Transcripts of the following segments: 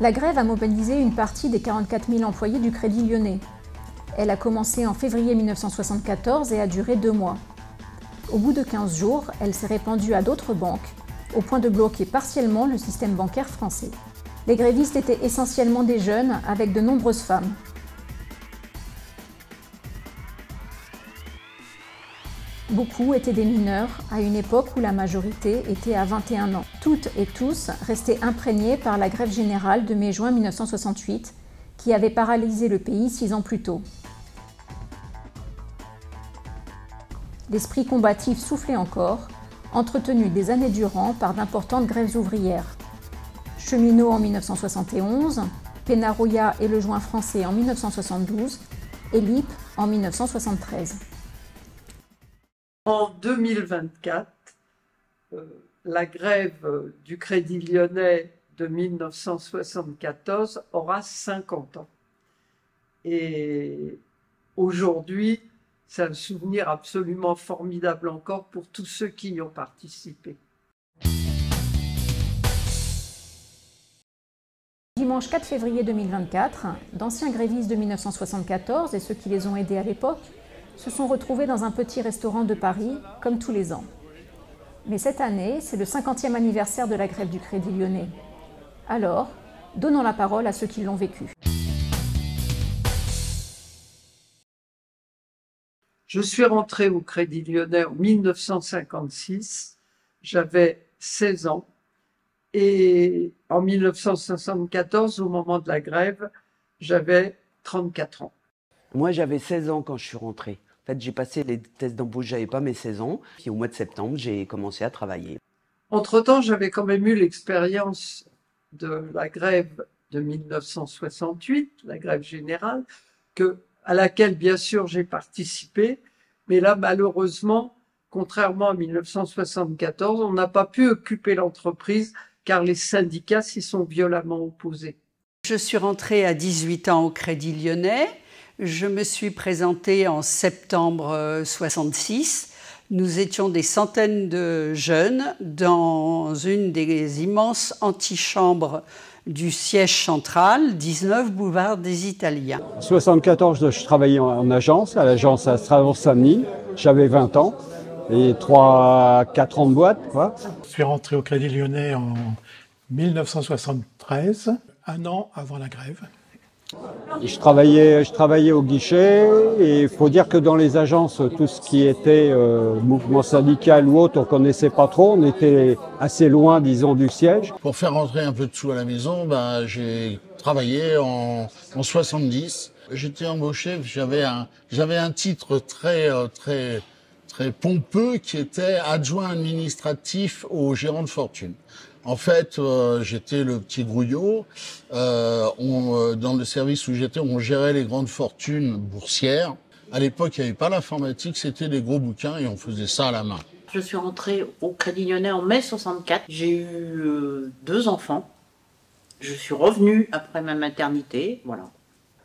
La grève a mobilisé une partie des 44 000 employés du Crédit Lyonnais. Elle a commencé en février 1974 et a duré 2 mois. Au bout de 15 jours, elle s'est répandue à d'autres banques, au point de bloquer partiellement le système bancaire français. Les grévistes étaient essentiellement des jeunes, avec de nombreuses femmes. Beaucoup étaient des mineurs, à une époque où la majorité était à 21 ans. Toutes et tous restaient imprégnés par la grève générale de mai-juin 1968, qui avait paralysé le pays 6 ans plus tôt. L'esprit combatif soufflait encore, entretenu des années durant par d'importantes grèves ouvrières. Cheminots en 1971, Penaroya et le Joint français en 1972 et LIP en 1973. En 2024, la grève du Crédit Lyonnais de 1974 aura 50 ans. Et aujourd'hui, c'est un souvenir absolument formidable encore pour tous ceux qui y ont participé. Dimanche 4 février 2024, d'anciens grévistes de 1974 et ceux qui les ont aidés à l'époque se sont retrouvés dans un petit restaurant de Paris, comme tous les ans. Mais cette année, c'est le 50e anniversaire de la grève du Crédit Lyonnais. Alors, donnons la parole à ceux qui l'ont vécu. Je suis rentré au Crédit Lyonnais en 1956, j'avais 16 ans, et en 1974, au moment de la grève, j'avais 34 ans. Moi, j'avais 16 ans quand je suis rentré. En fait, j'ai passé les tests d'embauche, j'avais pas mes 16 ans. Puis au mois de septembre, j'ai commencé à travailler. Entre-temps, j'avais quand même eu l'expérience de la grève de 1968, la grève générale, à laquelle, bien sûr, j'ai participé. Mais là, malheureusement, contrairement à 1974, on n'a pas pu occuper l'entreprise car les syndicats s'y sont violemment opposés. Je suis rentrée à 18 ans au Crédit Lyonnais. Je me suis présentée en septembre 66. Nous étions des centaines de jeunes dans une des immenses antichambres du siège central, 19 boulevard des Italiens. En 1974, je travaillais en agence, à l'agence à Strasbourg-Saint-Denis. J'avais 20 ans et 3-4 ans de boîte, quoi. Je suis rentré au Crédit Lyonnais en 1973, un an avant la grève. Je travaillais au guichet et il faut dire que dans les agences, tout ce qui était mouvement syndical ou autre, on connaissait pas trop. On était assez loin, disons, du siège. Pour faire rentrer un peu de sous à la maison, j'ai travaillé en 70. J'étais embauché, j'avais un titre très pompeux qui était adjoint administratif au gérant de fortune. En fait, j'étais le petit grouillot. Dans le service où j'étais, on gérait les grandes fortunes boursières. À l'époque, il n'y avait pas l'informatique, c'était des gros bouquins et on faisait ça à la main. Je suis rentrée au Crédit Lyonnais en mai 64. J'ai eu 2 enfants. Je suis revenue après ma maternité, voilà.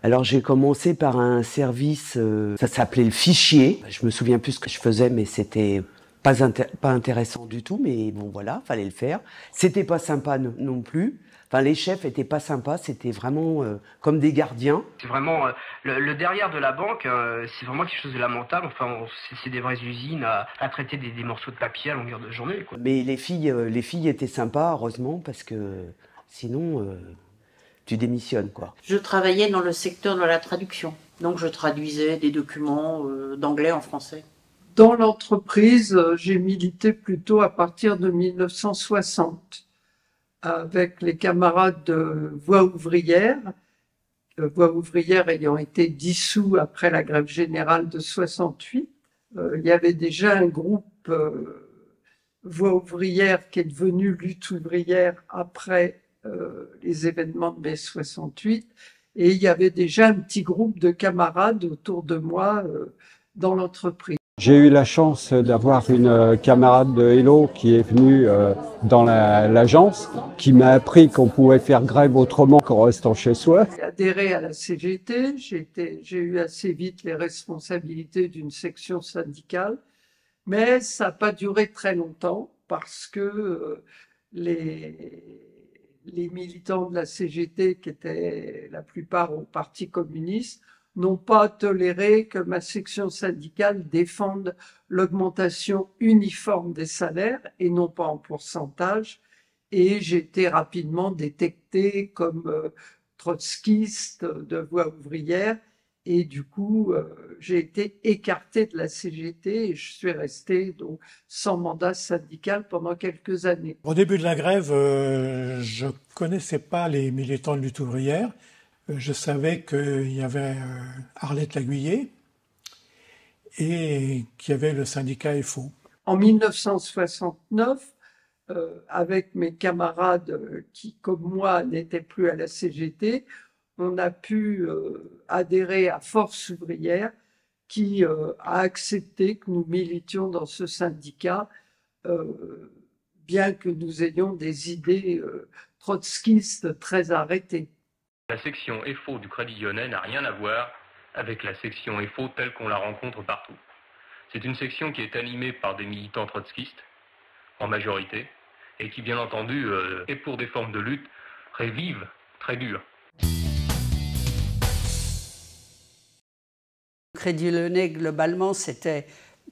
Alors j'ai commencé par un service, ça s'appelait le fichier. Je me souviens plus ce que je faisais, mais c'était pas intéressant du tout. Mais bon voilà, fallait le faire. C'était pas sympa non plus. Enfin, les chefs étaient pas sympas, c'était vraiment comme des gardiens. C'est vraiment le derrière de la banque, c'est vraiment quelque chose de lamentable. Enfin, c'est des vraies usines à traiter des morceaux de papier à longueur de journée, quoi. Mais les filles étaient sympas, heureusement, parce que sinon, tu démissionnes, quoi. Je travaillais dans le secteur de la traduction, donc je traduisais des documents d'anglais en français. Dans l'entreprise, j'ai milité plutôt à partir de 1960. Avec les camarades de Voix ouvrière, Voix ouvrière ayant été dissous après la grève générale de 68. Il y avait déjà un groupe Voix ouvrière qui est devenu Lutte ouvrière après les événements de mai 68. Et il y avait déjà un petit groupe de camarades autour de moi dans l'entreprise. J'ai eu la chance d'avoir une camarade de Hello qui est venue dans l'agence, qui m'a appris qu'on pouvait faire grève autrement qu'en restant chez soi. J'ai adhéré à la CGT, j'ai eu assez vite les responsabilités d'une section syndicale, mais ça n'a pas duré très longtemps parce que les les militants de la CGT, qui étaient la plupart au Parti communiste, n'ont pas toléré que ma section syndicale défende l'augmentation uniforme des salaires et non pas en pourcentage. Et j'ai été rapidement détectée comme trotskiste de Voix ouvrière. Et du coup, j'ai été écartée de la CGT et je suis restée donc sans mandat syndical pendant quelques années. Au début de la grève, je connaissais pas les militants de lutte ouvrière. Je savais qu'il y avait Arlette Laguiller et qu'il y avait le syndicat FO. En 1969, avec mes camarades qui, comme moi, n'étaient plus à la CGT, on a pu adhérer à Force ouvrière qui a accepté que nous militions dans ce syndicat, bien que nous ayons des idées trotskistes très arrêtées. La section FO du Crédit Lyonnais n'a rien à voir avec la section FO telle qu'on la rencontre partout. C'est une section qui est animée par des militants trotskistes, en majorité, et qui, bien entendu, est pour des formes de lutte très vives, très dures. Le Crédit Lyonnais, globalement, c'était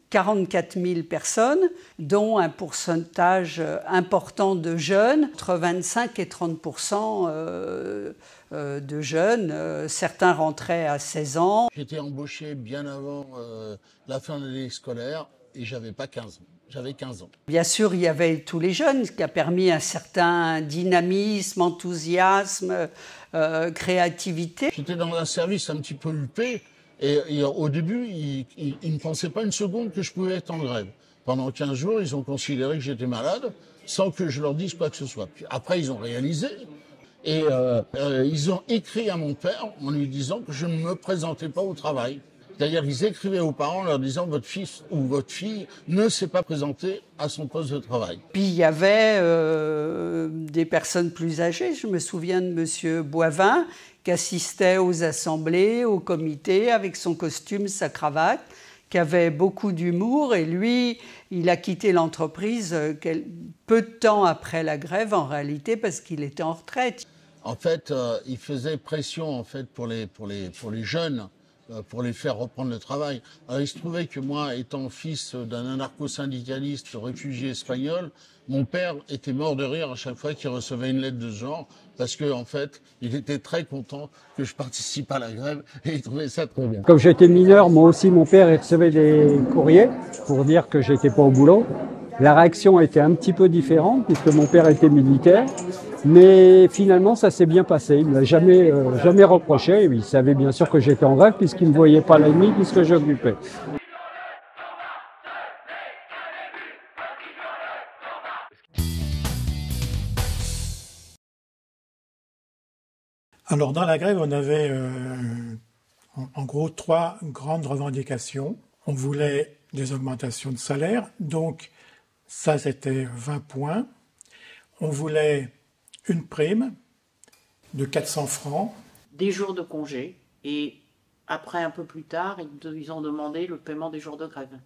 44 000 personnes, dont un pourcentage important de jeunes, entre 25 et 30% de jeunes. Certains rentraient à 16 ans. J'étais embauché bien avant la fin de l'année scolaire et j'avais pas 15 ans. J'avais 15 ans. Bien sûr, il y avait tous les jeunes, ce qui a permis un certain dynamisme, enthousiasme, créativité. J'étais dans un service un petit peu huppé. Et au début, ils ne pensaient pas une seconde que je pouvais être en grève. Pendant 15 jours, ils ont considéré que j'étais malade, sans que je leur dise quoi que ce soit. Puis après, ils ont réalisé. Et ils ont écrit à mon père en lui disant que je ne me présentais pas au travail. C'est-à-dire qu'ils écrivaient aux parents en leur disant « votre fils ou votre fille ne s'est pas présenté à son poste de travail ». Puis il y avait des personnes plus âgées. Je me souviens de M. Boivin, qui assistait aux assemblées, aux comités, avec son costume, sa cravate, qui avait beaucoup d'humour. Et lui, il a quitté l'entreprise peu de temps après la grève, en réalité, parce qu'il était en retraite. En fait, il faisait pression en fait, pour les jeunes, pour les faire reprendre le travail. Alors, il se trouvait que moi, étant fils d'un anarcho-syndicaliste réfugié espagnol, mon père était mort de rire à chaque fois qu'il recevait une lettre de ce genre, parce que en fait, il était très content que je participe à la grève et il trouvait ça très bien. Comme j'étais mineur, moi aussi, mon père recevait des courriers pour dire que j'étais pas au boulot. La réaction était un petit peu différente puisque mon père était militaire, mais finalement ça s'est bien passé. Il ne m'a jamais reproché. Il savait bien sûr que j'étais en grève puisqu'il ne voyait pas la nuit puisque j'occupais. Alors dans la grève, on avait en gros 3 grandes revendications. On voulait des augmentations de salaire, donc ça c'était 20 points. On voulait une prime de 400 francs. Des jours de congé et après un peu plus tard, ils ont demandé le paiement des jours de grève.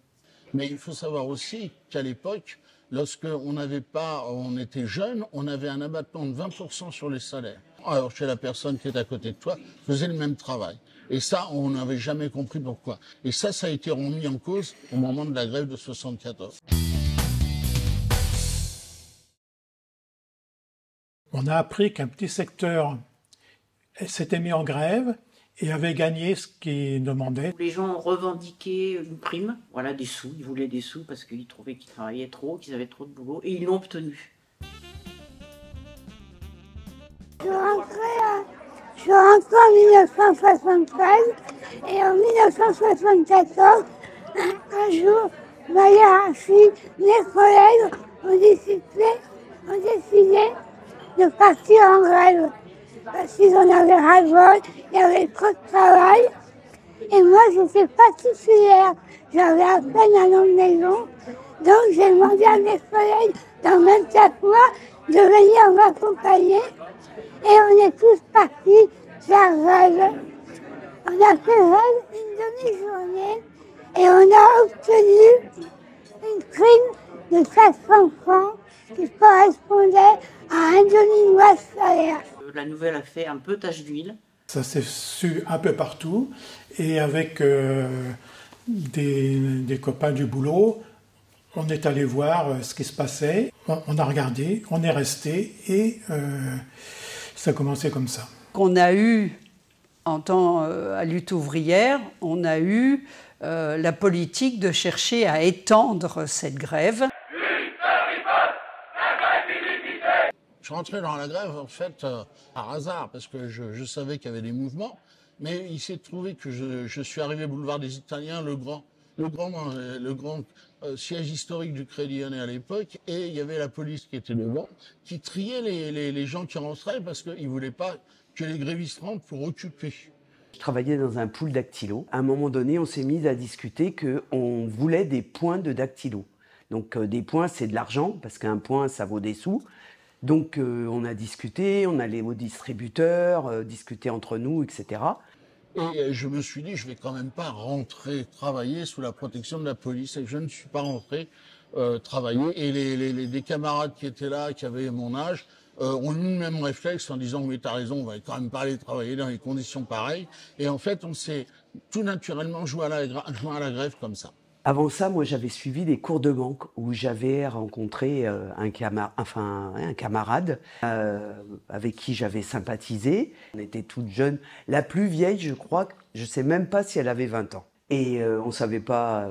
Mais il faut savoir aussi qu'à l'époque, on était jeune, on avait un abattement de 20% sur les salaires. Alors chez la personne qui est à côté de toi, faisait le même travail. Et ça, on n'avait jamais compris pourquoi. Et ça a été remis en cause au moment de la grève de 74. On a appris qu'un petit secteur s'était mis en grève et avait gagné ce qu'il demandait. Les gens ont revendiqué une prime, voilà, des sous. Ils voulaient des sous parce qu'ils trouvaient qu'ils travaillaient trop, qu'ils avaient trop de boulot, et ils l'ont obtenu. Je suis rentrée en 1973 et en 1974, un jour, ma hiérarchie, mes collègues ont décidé de partir en grève. Parce qu'ils en avaient ras-le-bol, il y avait trop de travail. Et moi, je n'étais pas titulaire. J'avais à peine un an de maison. Donc, j'ai demandé à mes collègues, dans 24 mois, de venir m'accompagner. Et on est tous partis faire grève. On a fait grève une demi-journée et on a obtenu une prime de 400 francs qui correspondait à un demi-mois de salaire. La nouvelle a fait un peu tache d'huile. Ça s'est su un peu partout et avec des copains du boulot, on est allé voir ce qui se passait. On a regardé, on est resté et ça a commencé comme ça. On a eu, en temps à lutte ouvrière, on a eu la politique de chercher à étendre cette grève. Je rentrais dans la grève, en fait, par hasard, parce que je savais qu'il y avait des mouvements, mais il s'est trouvé que je suis arrivé boulevard des Italiens, le grand siège historique du Crédit Lyonnais à l'époque, et il y avait la police qui était devant, qui triait les gens qui rentraient parce qu'ils ne voulaient pas que les grévistes rentrent pour occuper. Je travaillais dans un pool dactylo. À un moment donné, on s'est mis à discuter qu'on voulait des points de dactylo. Donc des points, c'est de l'argent, parce qu'un point, ça vaut des sous. Donc on a discuté, on allait au distributeur, discuter entre nous, etc. Et je me suis dit, je vais quand même pas rentrer travailler sous la protection de la police. Et je ne suis pas rentré travailler. Et des camarades qui étaient là, qui avaient mon âge, ont eu le même réflexe en disant « mais t'as raison, on va quand même pas aller travailler dans des conditions pareilles ». Et en fait, on s'est tout naturellement joint à la grève comme ça. Avant ça, moi, j'avais suivi des cours de banque où j'avais rencontré un camarade avec qui j'avais sympathisé. On était toutes jeunes. La plus vieille, je crois, je ne sais même pas si elle avait 20 ans. Et on savait pas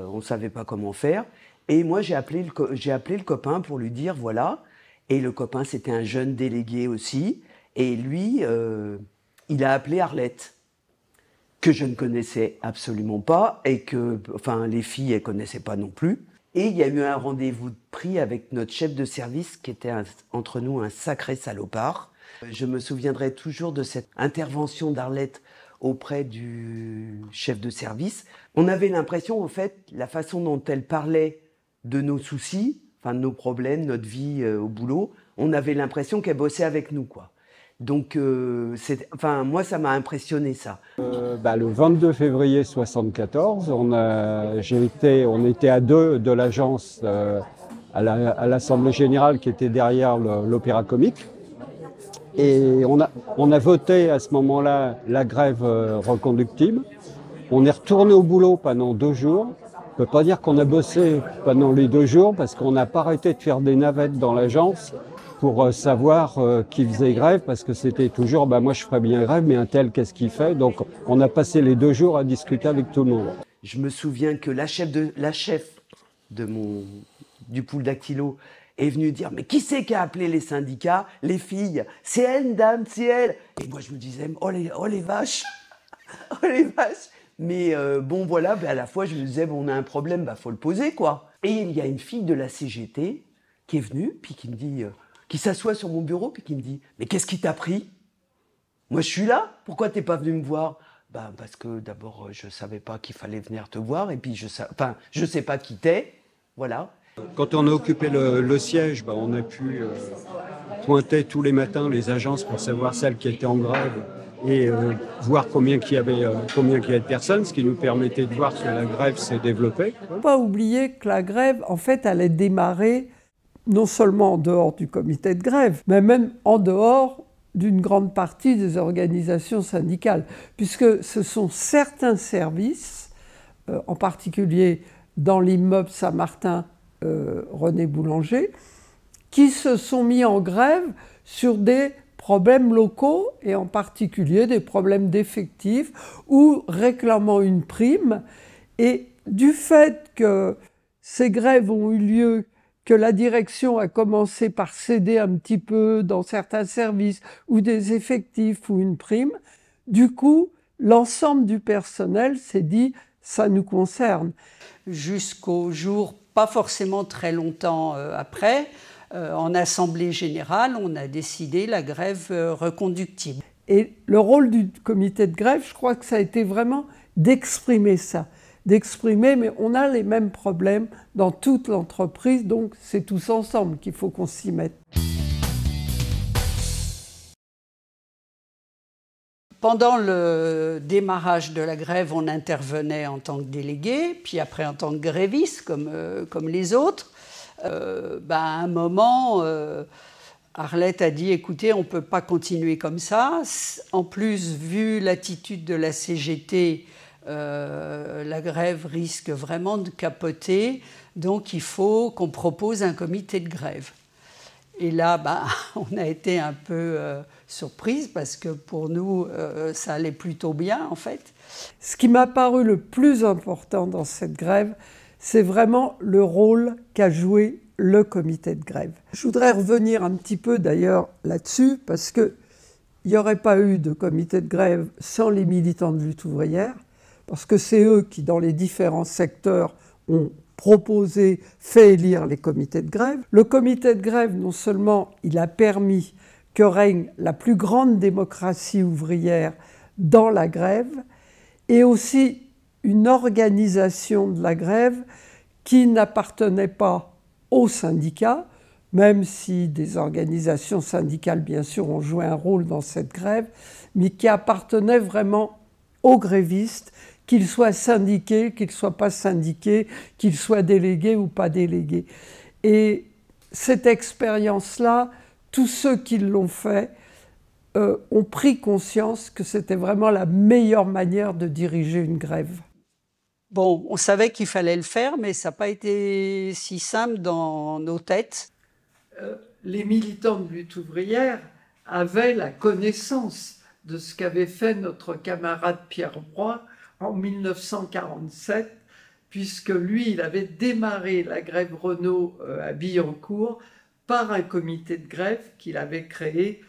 comment faire. Et moi, j'ai appelé le copain pour lui dire voilà. Et le copain, c'était un jeune délégué aussi. Et lui, il a appelé Arlette, que je ne connaissais absolument pas et que, enfin, les filles, elles ne connaissaient pas non plus. Et il y a eu un rendez-vous pris avec notre chef de service qui était entre nous un sacré salopard. Je me souviendrai toujours de cette intervention d'Arlette auprès du chef de service. On avait l'impression, en fait, la façon dont elle parlait de nos soucis, enfin de nos problèmes, notre vie au boulot, on avait l'impression qu'elle bossait avec nous, quoi. Donc, moi, ça m'a impressionné, ça. Le 22 février 1974, on était à deux de l'agence à l'Assemblée Générale qui était derrière l'Opéra Comique. Et on a voté à ce moment-là la grève reconductible. On est retourné au boulot pendant 2 jours. On ne peut pas dire qu'on a bossé pendant les 2 jours parce qu'on n'a pas arrêté de faire des navettes dans l'agence pour savoir qui faisait grève, parce que c'était toujours moi je ferais bien grève, mais un tel, qu'est-ce qu'il fait? Donc on a passé les 2 jours à discuter avec tout le monde. Je me souviens que la chef du pool dactylo est venue dire mais qui c'est qui a appelé les syndicats? Les filles. C'est elle, dame, c'est elle. Et moi je me disais oh les vaches, oh les vaches. Mais bon voilà, à la fois je me disais on a un problème, faut le poser, quoi. Et il y a une fille de la CGT qui est venue puis qui me dit qui s'assoit sur mon bureau puis qui me dit « Mais qu'est-ce qui t'a pris? Moi, je suis là. Pourquoi t'es pas venu me voir ?» Parce que d'abord, je savais pas qu'il fallait venir te voir et puis je sais pas qui t'es. Voilà. Quand on a occupé le siège, on a pu pointer tous les matins les agences pour savoir celles qui étaient en grève et voir combien il y avait de personnes, ce qui nous permettait de voir que la grève s'est développée. Il ne faut pas oublier que la grève, en fait, elle est démarrée non seulement en dehors du comité de grève, mais même en dehors d'une grande partie des organisations syndicales, puisque ce sont certains services, en particulier dans l'immeuble Saint-Martin René Boulanger, qui se sont mis en grève sur des problèmes locaux, et en particulier des problèmes d'effectifs, ou réclamant une prime. Et du fait que ces grèves ont eu lieu, que la direction a commencé par céder un petit peu dans certains services ou des effectifs ou une prime, du coup, l'ensemble du personnel s'est dit « ça nous concerne ». Jusqu'au jour, pas forcément très longtemps après, en Assemblée Générale, on a décidé la grève reconductible. Et le rôle du comité de grève, je crois que ça a été vraiment d'exprimer ça. D'exprimer, mais on a les mêmes problèmes dans toute l'entreprise, donc c'est tous ensemble qu'il faut qu'on s'y mette. pendant le démarrage de la grève, on intervenait en tant que délégué, puis après en tant que gréviste, comme les autres. À un moment, Arlette a dit « Écoutez, on ne peut pas continuer comme ça. En plus, vu l'attitude de la CGT, la grève risque vraiment de capoter, donc il faut qu'on propose un comité de grève. » Et là, on a été un peu surprise parce que pour nous, ça allait plutôt bien en fait. Ce qui m'a paru le plus important dans cette grève, c'est vraiment le rôle qu'a joué le comité de grève. Je voudrais revenir un petit peu d'ailleurs là-dessus parce qu'il n'y aurait pas eu de comité de grève sans les militants de lutte ouvrière, parce que c'est eux qui, dans les différents secteurs, ont proposé, fait élire les comités de grève. Le comité de grève, non seulement il a permis que règne la plus grande démocratie ouvrière dans la grève, et aussi une organisation de la grève qui n'appartenait pas aux syndicats, même si des organisations syndicales, bien sûr, ont joué un rôle dans cette grève, mais qui appartenait vraiment aux grévistes, qu'ils soient syndiqués, qu'ils ne soient pas syndiqués, qu'ils soient délégués ou pas délégués. Et cette expérience-là, tous ceux qui l'ont fait ont pris conscience que c'était vraiment la meilleure manière de diriger une grève. Bon, on savait qu'il fallait le faire, mais ça n'a pas été si simple dans nos têtes. Les militants de lutte ouvrière avaient la connaissance de ce qu'avait fait notre camarade Pierre Roy en 1947, puisque lui, il avait démarré la grève Renault à Billancourt par un comité de grève qu'il avait créé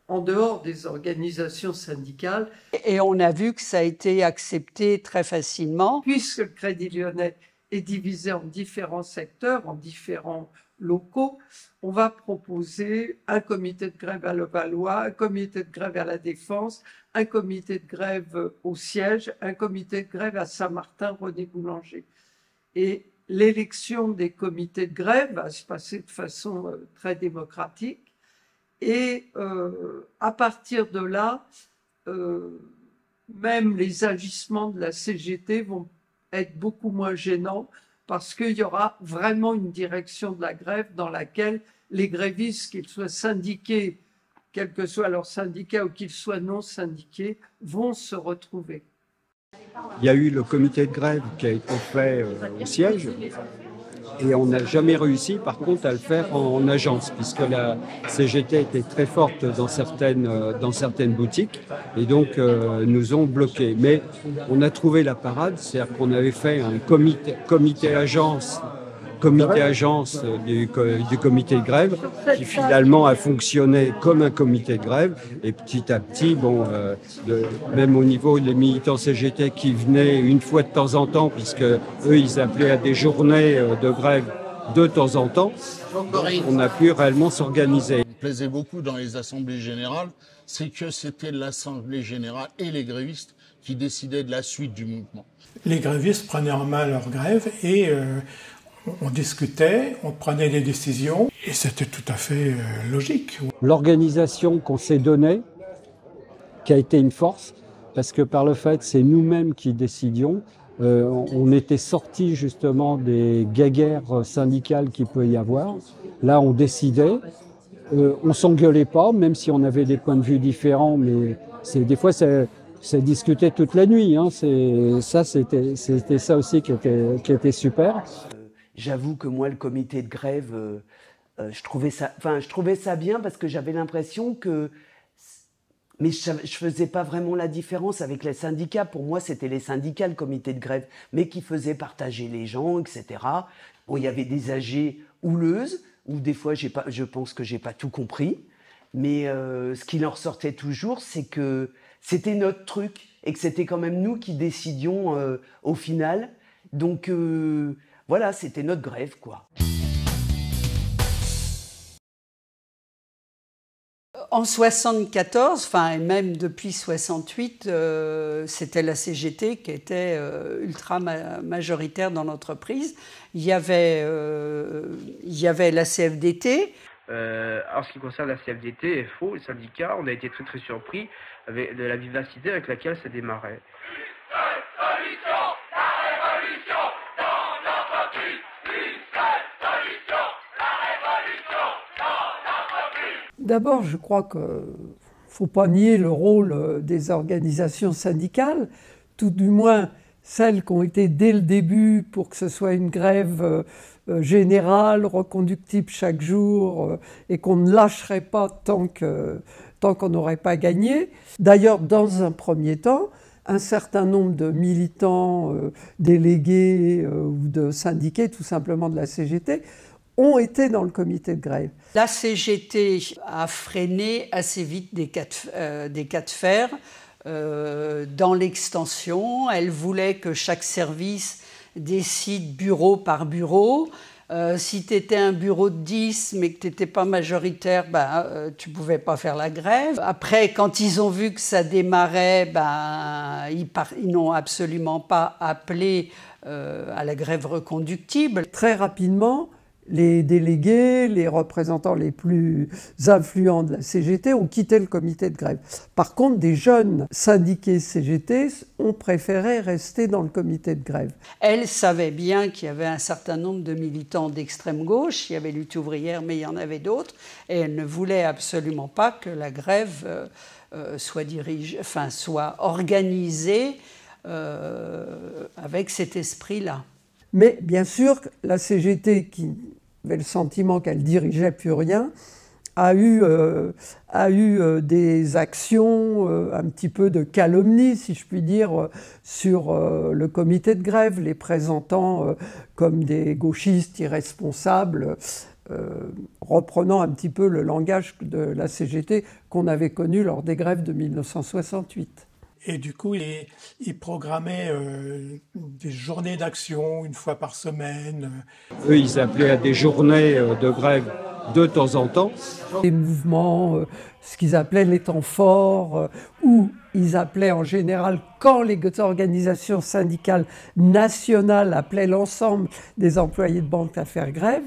en dehors des organisations syndicales. Et on a vu que ça a été accepté très facilement. Puisque le Crédit Lyonnais est divisé en différents secteurs, en différents locaux, on va proposer un comité de grève à Levallois, un comité de grève à la Défense, un comité de grève au siège, un comité de grève à Saint-Martin, René Boulanger. Et l'élection des comités de grève va se passer de façon très démocratique. Et à partir de là, même les agissements de la CGT vont être beaucoup moins gênants parce qu'il y aura vraiment une direction de la grève dans laquelle les grévistes, qu'ils soient syndiqués, quel que soit leur syndicat ou qu'ils soient non syndiqués, vont se retrouver. Il y a eu le comité de grève qui a été fait au siège et on n'a jamais réussi par contre à le faire en agence puisque la CGT était très forte dans certaines boutiques et donc nous ont bloqués. Mais on a trouvé la parade, c'est-à-dire qu'on avait fait un comité agence du comité de grève qui finalement a fonctionné comme un comité de grève et petit à petit, même au niveau des militants CGT qui venaient une fois de temps en temps, puisque eux ils appelaient à des journées de grève de temps en temps, on a pu réellement s'organiser. Ce qui me plaisait beaucoup dans les assemblées générales, c'est que c'était l'assemblée générale et les grévistes qui décidaient de la suite du mouvement. Les grévistes prenaient en main leur grève et on discutait, on prenait des décisions et c'était tout à fait logique. L'organisation qu'on s'est donnée, qui a été une force, parce que par le fait c'est nous-mêmes qui décidions, on était sortis justement des guéguerres syndicales qu'il peut y avoir. Là on décidait, on s'engueulait pas, même si on avait des points de vue différents, mais des fois c'est discuté toute la nuit. Hein. C'était ça aussi qui était super. J'avoue que moi, le comité de grève, je trouvais ça bien parce que j'avais l'impression que... Mais je faisais pas vraiment la différence avec les syndicats. Pour moi, c'était les syndicats, le comité de grève, mais qui faisaient partager les gens, etc. Bon, il y avait des AG houleuses, où des fois, je pense que j'ai pas tout compris. Mais ce qui leur sortait toujours, c'est que c'était notre truc et que c'était quand même nous qui décidions au final. Donc... voilà, c'était notre grève, quoi. En 74, et même depuis 68, c'était la CGT qui était ultra majoritaire dans l'entreprise. Il y avait la CFDT. En ce qui concerne la CFDT, FO, le syndicat, on a été très surpris de la vivacité avec laquelle ça démarrait. D'abord, je crois qu'il ne faut pas nier le rôle des organisations syndicales, tout du moins celles qui ont été dès le début pour que ce soit une grève générale, reconductible chaque jour, et qu'on ne lâcherait pas tant qu'on n'aurait pas gagné. D'ailleurs, dans un premier temps, un certain nombre de militants, délégués ou de syndiqués, tout simplement de la CGT, ont été dans le comité de grève. La CGT a freiné assez vite des cas de fer dans l'extension. Elle voulait que chaque service décide bureau par bureau. Si tu étais un bureau de 10 mais que tu n'étais pas majoritaire, tu ne pouvais pas faire la grève. Après, quand ils ont vu que ça démarrait, ils n'ont absolument pas appelé à la grève reconductible. Très rapidement, les délégués, les représentants les plus influents de la CGT ont quitté le comité de grève. Par contre, des jeunes syndiqués CGT ont préféré rester dans le comité de grève. Elle savait bien qu'il y avait un certain nombre de militants d'extrême gauche, il y avait Lutte ouvrière, mais il y en avait d'autres, et elle ne voulait absolument pas que la grève soit organisée avec cet esprit-là. Mais bien sûr, la CGT, qui avait le sentiment qu'elle dirigeait plus rien, a eu des actions, un petit peu de calomnie, si je puis dire, sur le comité de grève, les présentant comme des gauchistes irresponsables, reprenant un petit peu le langage de la CGT qu'on avait connu lors des grèves de 1968. Et du coup, ils programmaient des journées d'action une fois par semaine. Eux, ils appelaient à des journées de grève de temps en temps. Des mouvements, ce qu'ils appelaient les temps forts, où ils appelaient en général, quand les organisations syndicales nationales appelaient l'ensemble des employés de banque à faire grève.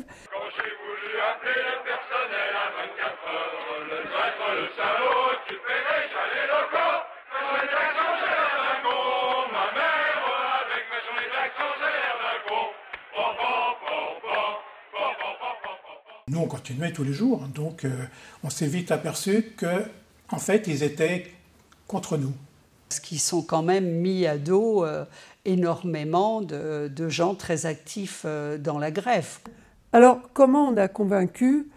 Nous, on continuait tous les jours, donc on s'est vite aperçu qu'en fait, ils étaient contre nous. Parce qu'ils sont quand même mis à dos énormément de gens très actifs dans la grève. Alors, comment on a convaincu ?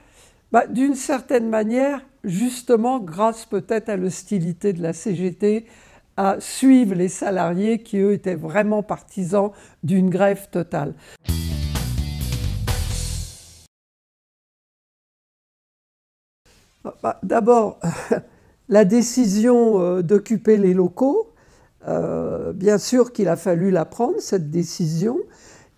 D'une certaine manière, justement, grâce peut-être à l'hostilité de la CGT, à suivre les salariés qui, eux, étaient vraiment partisans d'une grève totale. D'abord, la décision d'occuper les locaux, bien sûr qu'il a fallu la prendre, cette décision,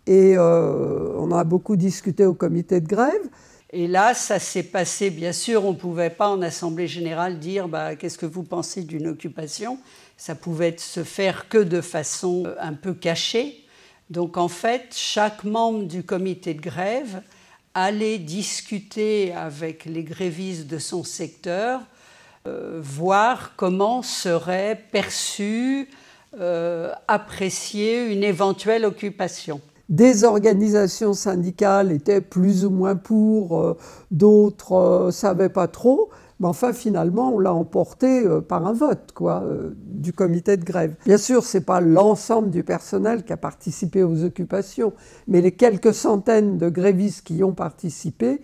et on a beaucoup discuté au comité de grève. Et là, ça s'est passé, bien sûr, on ne pouvait pas en assemblée générale dire qu'est-ce que vous pensez d'une occupation. Ça pouvait se faire que de façon un peu cachée. Donc en fait, chaque membre du comité de grève allait discuter avec les grévistes de son secteur, voir comment serait perçue, appréciée une éventuelle occupation. Des organisations syndicales étaient plus ou moins pour, d'autres ne savaient pas trop. Mais enfin, finalement, on l'a emporté par un vote du comité de grève. Bien sûr, ce n'est pas l'ensemble du personnel qui a participé aux occupations, mais les quelques centaines de grévistes qui y ont participé,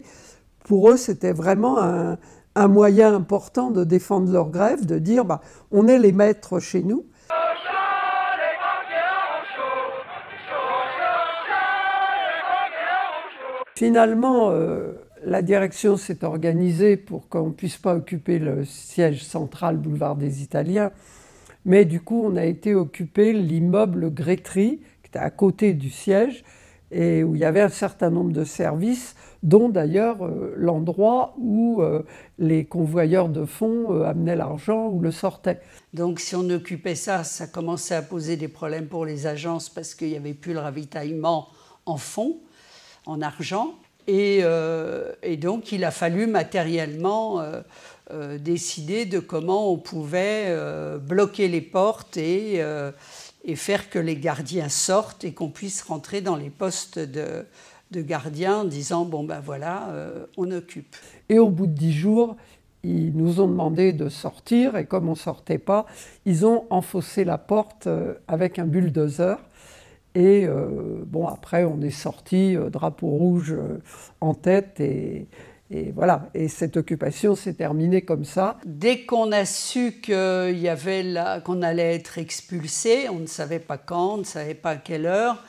pour eux, c'était vraiment un moyen important de défendre leur grève, de dire on est les maîtres chez nous. Finalement, la direction s'est organisée pour qu'on ne puisse pas occuper le siège central boulevard des Italiens, mais du coup, on a été occuper l'immeuble Grétry, qui était à côté du siège, et où il y avait un certain nombre de services, dont d'ailleurs l'endroit où les convoyeurs de fonds amenaient l'argent ou le sortaient. Donc si on occupait ça, ça commençait à poser des problèmes pour les agences parce qu'il n'y avait plus le ravitaillement en fonds, en argent. Et donc, il a fallu matériellement décider de comment on pouvait bloquer les portes et faire que les gardiens sortent et qu'on puisse rentrer dans les postes de gardiens en disant « bon ben voilà, on occupe ». Et au bout de 10 jours, ils nous ont demandé de sortir et comme on ne sortait pas, ils ont enfoncé la porte avec un bulldozer. Et bon, après, on est sorti, drapeau rouge en tête, et voilà. Et cette occupation s'est terminée comme ça. Dès qu'on a su qu'on allait être expulsé, on ne savait pas quand, on ne savait pas à quelle heure,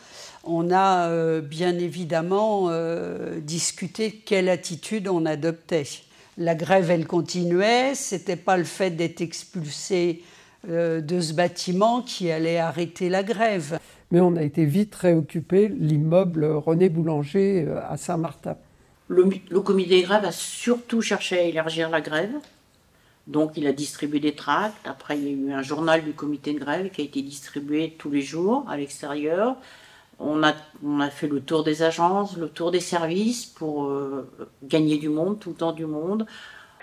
on a bien évidemment discuté quelle attitude on adoptait. La grève, elle continuait, ce n'était pas le fait d'être expulsé de ce bâtiment qui allait arrêter la grève. Mais on a été vite réoccupé l'immeuble René Boulanger à Saint-Martin. Le comité de grève a surtout cherché à élargir la grève. Donc il a distribué des tracts. Après il y a eu un journal du comité de grève qui a été distribué tous les jours à l'extérieur. On a fait le tour des agences, le tour des services pour gagner du monde, tout le temps du monde.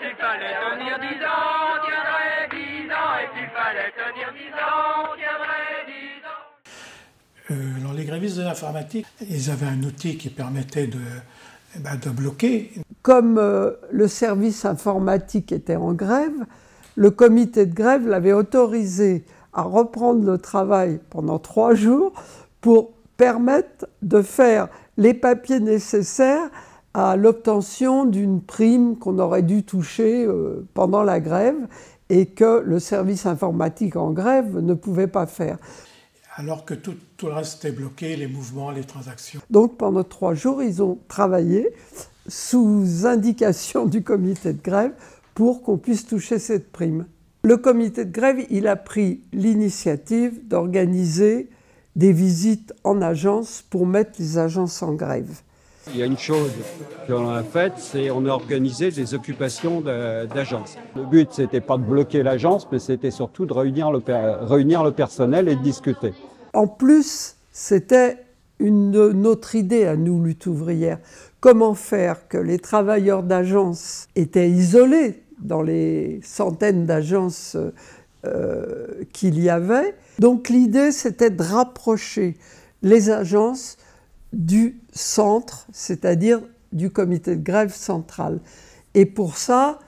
Il fallait tenir 10 ans, on tiendrait 10 ans, et s'il fallait tenir 10 ans, on tiendrait 10 ans. Alors les grévistes de l'informatique, ils avaient un outil qui permettait de bloquer. Comme le service informatique était en grève, le comité de grève l'avait autorisé à reprendre le travail pendant 3 jours pour permettre de faire les papiers nécessaires à l'obtention d'une prime qu'on aurait dû toucher pendant la grève et que le service informatique en grève ne pouvait pas faire. Alors que tout le reste était bloqué, les mouvements, les transactions. Donc pendant 3 jours, ils ont travaillé sous indication du comité de grève pour qu'on puisse toucher cette prime. Le comité de grève, il a pris l'initiative d'organiser des visites en agence pour mettre les agences en grève. Il y a une chose qu'on a faite, c'est qu'on a organisé des occupations d'agences. Le but, c'était pas de bloquer l'agence, mais c'était surtout de réunir le personnel et de discuter. En plus, c'était notre idée à nous, Lutte ouvrière. Comment faire que les travailleurs d'agence étaient isolés dans les centaines d'agences qu'il y avait. Donc l'idée, c'était de rapprocher les agences du centre, c'est-à-dire du comité de grève central. Et pour ça,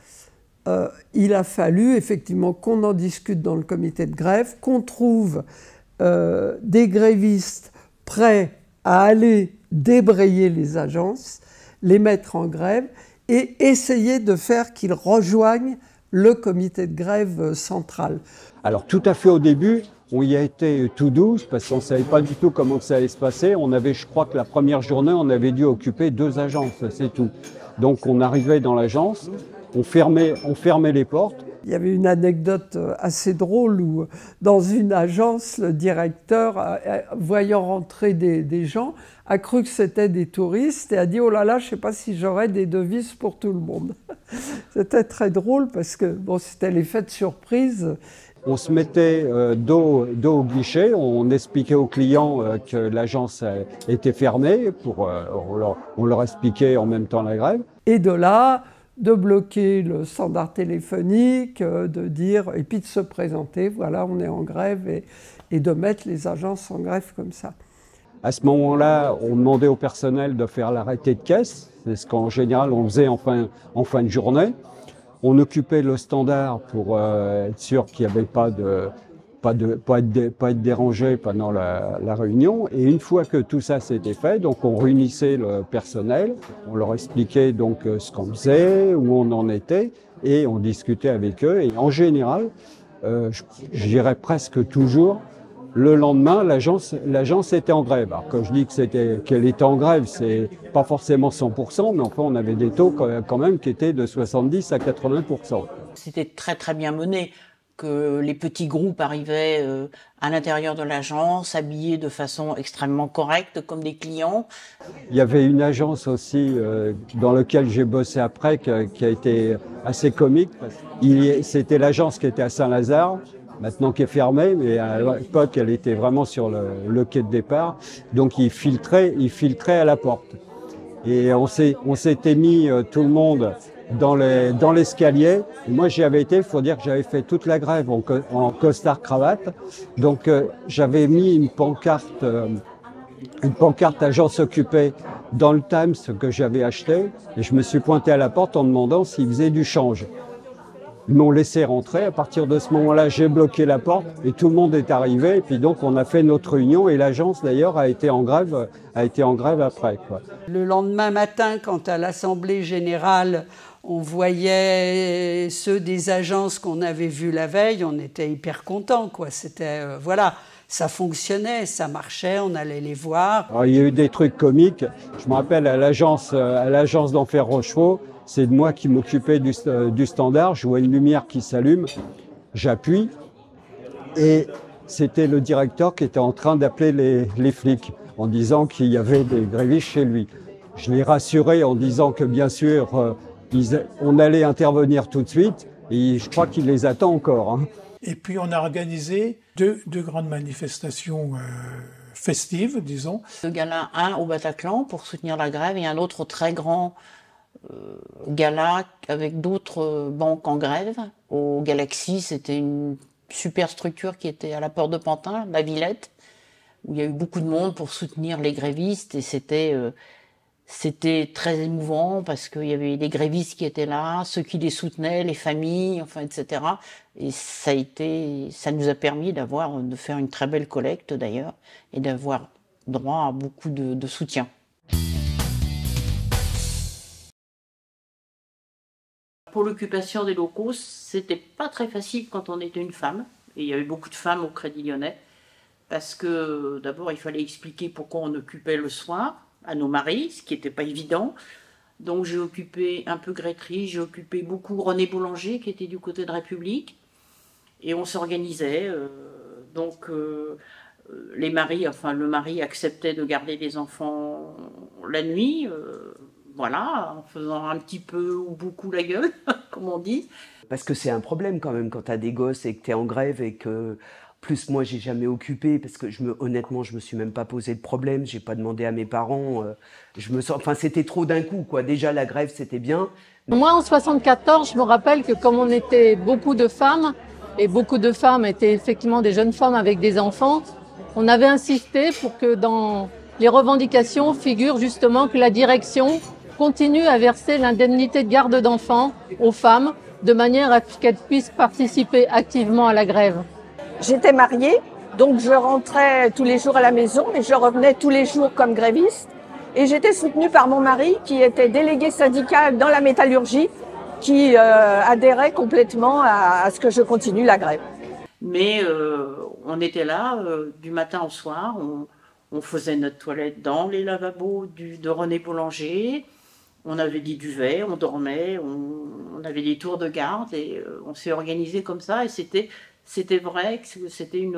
il a fallu effectivement qu'on en discute dans le comité de grève, qu'on trouve des grévistes prêts à aller débrayer les agences, les mettre en grève et essayer de faire qu'ils rejoignent le comité de grève central. Alors tout à fait au début, on y a été tout douce parce qu'on ne savait pas du tout comment ça allait se passer. On avait, je crois que la première journée, on avait dû occuper 2 agences, c'est tout. Donc on arrivait dans l'agence, on fermait les portes. Il y avait une anecdote assez drôle où dans une agence, le directeur, voyant rentrer des gens, a cru que c'était des touristes et a dit « Oh là là, je ne sais pas si j'aurai des devises pour tout le monde ». C'était très drôle parce que bon, c'était l'effet de surprise. On se mettait dos au guichet, on expliquait aux clients que l'agence était fermée, on leur expliquait en même temps la grève. Et de là, de bloquer le standard téléphonique, de dire, et puis de se présenter, voilà, on est en grève, et de mettre les agences en grève comme ça. À ce moment-là, on demandait au personnel de faire l'arrêté de caisse, c'est ce qu'en général on faisait en fin de journée. On occupait le standard pour être sûr qu'il n'y avait pas être dérangé pendant la réunion. Et une fois que tout ça s'était fait, donc on réunissait le personnel, on leur expliquait donc ce qu'on faisait, où on en était, et on discutait avec eux. Et en général, je dirais presque toujours, le lendemain, l'agence était en grève. Alors quand je dis qu'elle était en grève, c'est pas forcément 100%, mais enfin on avait des taux quand même qui étaient de 70 à 80%. C'était très très bien mené, que les petits groupes arrivaient à l'intérieur de l'agence, habillés de façon extrêmement correcte, comme des clients. Il y avait une agence aussi dans laquelle j'ai bossé après, qui a été assez comique. C'était l'agence qui était à Saint-Lazare, maintenant qui est fermée, mais à l'époque, elle était vraiment sur le quai de départ. Donc, il filtrait à la porte. Et on s'était mis tout le monde dans l'escalier. Moi, j'y avais été, il faut dire que j'avais fait toute la grève en costard-cravate. Donc, j'avais mis une pancarte agence occupée dans le Times que j'avais acheté. Et je me suis pointé à la porte en demandant s'ils faisaient du change. Ils m'ont laissé rentrer. À partir de ce moment-là, j'ai bloqué la porte et tout le monde est arrivé. Et puis donc, on a fait notre réunion et l'agence, d'ailleurs, a été en grève après, quoi. Le lendemain matin, quand à l'Assemblée générale, on voyait ceux des agences qu'on avait vus la veille, on était hyper contents, quoi. C'était, voilà, ça fonctionnait, ça marchait, on allait les voir. Alors, il y a eu des trucs comiques. Je me rappelle à l'agence d'Enfer Rochefort, c'est de moi qui m'occupais du standard. Je vois une lumière qui s'allume, j'appuie et c'était le directeur qui était en train d'appeler les flics en disant qu'il y avait des grévistes chez lui. Je l'ai rassuré en disant que bien sûr, on allait intervenir tout de suite et je crois qu'il les attend encore, hein. Et puis on a organisé deux grandes manifestations festives, disons. Le gala, un au Bataclan pour soutenir la grève et un autre très grand gala avec d'autres banques en grève. Au Galaxy, c'était une super structure qui était à la porte de Pantin, la Villette, où il y a eu beaucoup de monde pour soutenir les grévistes et c'était très émouvant parce qu'il y avait des grévistes qui étaient là, ceux qui les soutenaient, les familles, enfin, etc. Et ça nous a permis de faire une très belle collecte d'ailleurs et d'avoir droit à beaucoup de soutien. Pour l'occupation des locaux, c'était pas très facile quand on était une femme. Et il y avait beaucoup de femmes au Crédit Lyonnais. Parce que d'abord, il fallait expliquer pourquoi on occupait le soir à nos maris, ce qui n'était pas évident. Donc j'ai occupé un peu Grétry, j'ai occupé beaucoup René Boulanger, qui était du côté de République. Et on s'organisait. Les maris, enfin le mari acceptait de garder les enfants la nuit. Voilà, en faisant un petit peu ou beaucoup la gueule, comme on dit. Parce que c'est un problème quand même quand tu as des gosses et que tu es en grève et que... Plus moi, j'ai jamais occupé parce que honnêtement, je me suis même pas posé de problème. J'ai pas demandé à mes parents. C'était trop d'un coup, quoi. Déjà, la grève, c'était bien. Moi, en 74, je me rappelle que comme on était beaucoup de femmes, et beaucoup de femmes étaient effectivement des jeunes femmes avec des enfants, on avait insisté pour que dans les revendications figure justement que la direction continue à verser l'indemnité de garde d'enfants aux femmes de manière à ce qu'elles puissent participer activement à la grève. J'étais mariée, donc je rentrais tous les jours à la maison, mais je revenais tous les jours comme gréviste. Et j'étais soutenue par mon mari, qui était délégué syndical dans la métallurgie, qui adhérait complètement à ce que je continue la grève. Mais on était là du matin au soir, on faisait notre toilette dans les lavabos de René Boulanger, on avait des duvets, on dormait, on avait des tours de garde et on s'est organisé comme ça et c'était vrai que c'était une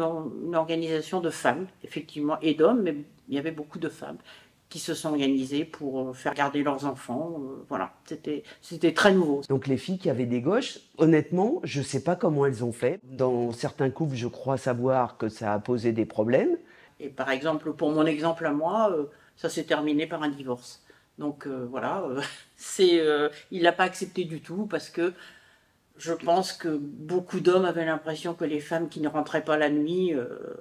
organisation de femmes, effectivement, et d'hommes, mais il y avait beaucoup de femmes qui se sont organisées pour faire garder leurs enfants. Voilà, c'était très nouveau. Donc les filles qui avaient des gosses, honnêtement, je ne sais pas comment elles ont fait. Dans certains couples, je crois savoir que ça a posé des problèmes. Et par exemple, pour mon exemple à moi, ça s'est terminé par un divorce. Donc voilà, il l'a pas accepté du tout parce que je pense que beaucoup d'hommes avaient l'impression que les femmes qui ne rentraient pas la nuit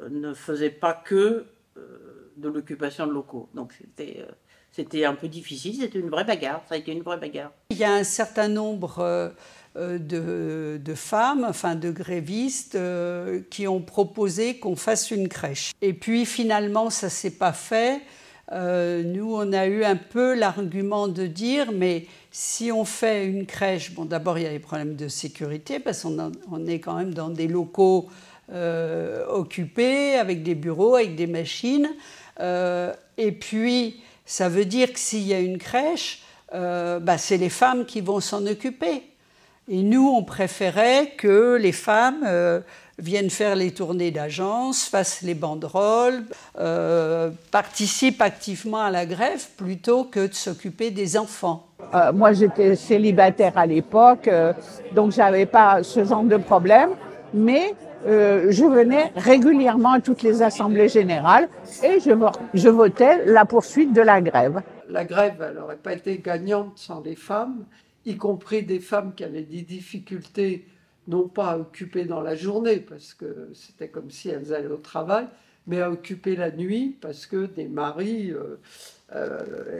ne faisaient pas que de l'occupation de locaux. Donc c'était un peu difficile, c'était une vraie bagarre, ça a été une vraie bagarre. Il y a un certain nombre de femmes, enfin de grévistes, qui ont proposé qu'on fasse une crèche. Et puis finalement, ça ne s'est pas fait. Nous, on a eu un peu l'argument de dire, mais si on fait une crèche, bon, d'abord, il y a les problèmes de sécurité, parce qu'on est quand même dans des locaux occupés, avec des bureaux, avec des machines. Et puis, ça veut dire que s'il y a une crèche, c'est les femmes qui vont s'en occuper. Et nous, on préférait que les femmes viennent faire les tournées d'agence, fassent les banderoles, participent activement à la grève plutôt que de s'occuper des enfants. Moi, j'étais célibataire à l'époque, donc j'avais pas ce genre de problème, mais je venais régulièrement à toutes les assemblées générales et je votais la poursuite de la grève. la grève, elle n'aurait pas été gagnante sans les femmes, y compris des femmes qui avaient des difficultés, non pas à occuper dans la journée, parce que c'était comme si elles allaient au travail, mais à occuper la nuit, parce que des maris